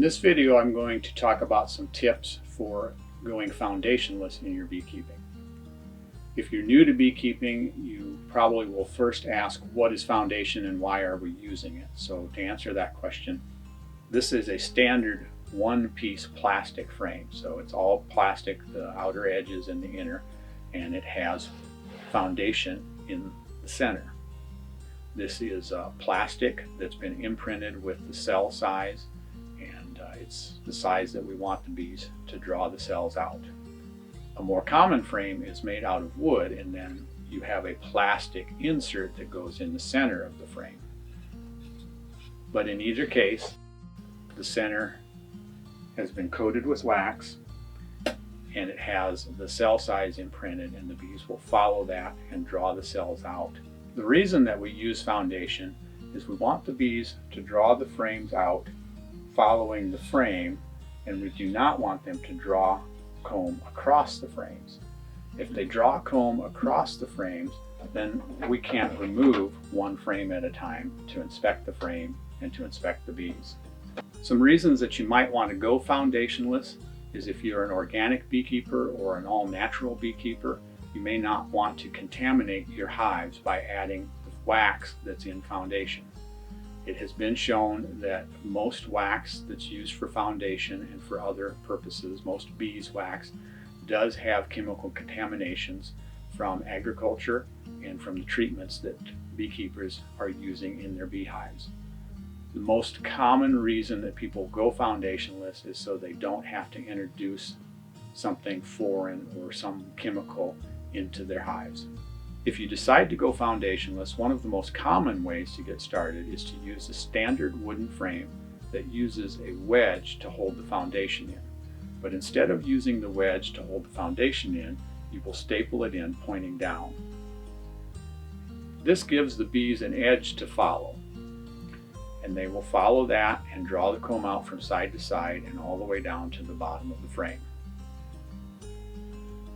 this video, I'm going to talk about some tips for going foundationless in your beekeeping. If you're new to beekeeping, you probably will first ask, what is foundation and why are we using it? So to answer that question, this is a standard one-piece plastic frame. So it's all plastic, the outer edges and the inner, and it has foundation in the center. This is plastic that's been imprinted with the cell size, and it's the size that we want the bees to draw the cells out. A more common frame is made out of wood, and then you have a plastic insert that goes in the center of the frame. But in either case, the center has been coated with wax, and it has the cell size imprinted, and the bees will follow that and draw the cells out. The reason that we use foundation is we want the bees to draw the frames out following the frame, and we do not want them to draw comb across the frames. If they draw comb across the frames, then we can't remove one frame at a time to inspect the frame and to inspect the bees. Some reasons that you might want to go foundationless is if you're an organic beekeeper or an all-natural beekeeper, you may not want to contaminate your hives by adding the wax that's in foundation. It has been shown that most wax that's used for foundation and for other purposes, most beeswax, does have chemical contaminations from agriculture and from the treatments that beekeepers are using in their beehives. The most common reason that people go foundationless is so they don't have to introduce something foreign or some chemical into their hives. If you decide to go foundationless, one of the most common ways to get started is to use a standard wooden frame that uses a wedge to hold the foundation in. But instead of using the wedge to hold the foundation in, you will staple it in pointing down. This gives the bees an edge to follow, and they will follow that and draw the comb out from side to side and all the way down to the bottom of the frame.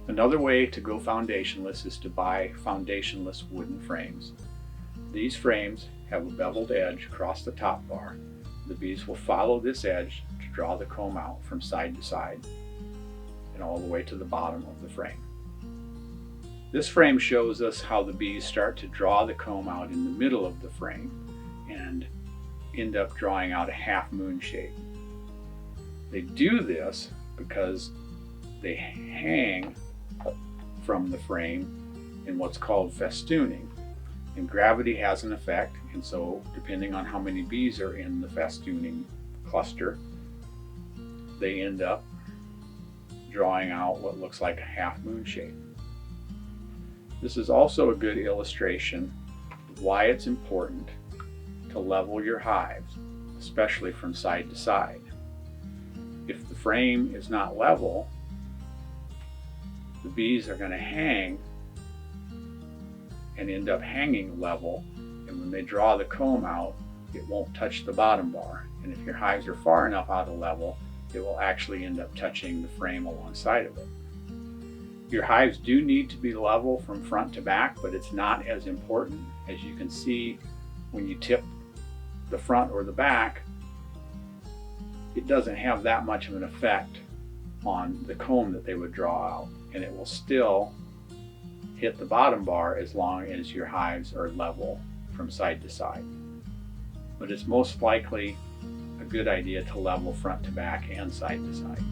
Another way to go foundationless is to buy foundationless wooden frames. These frames have a beveled edge across the top bar. The bees will follow this edge to draw the comb out from side to side and all the way to the bottom of the frame. This frame shows us how the bees start to draw the comb out in the middle of the frame and end up drawing out a half moon shape. They do this because they hang from the frame in what's called festooning, and gravity has an effect, and so depending on how many bees are in the festooning cluster, they end up drawing out what looks like a half moon shape. This is also a good illustration of why it's important to level your hives, especially from side to side. If the frame is not level, the bees are going to hang and end up hanging level, and when they draw the comb out, it won't touch the bottom bar. And if your hives are far enough out of level, it will actually end up touching the frame alongside of it. Your hives do need to be level from front to back, but it's not as important. As you can see, when you tip the front or the back, it doesn't have that much of an effect on the comb that they would draw out, and it will still hit the bottom bar as long as your hives are level from side to side. But it's most likely a good idea to level front to back and side to side.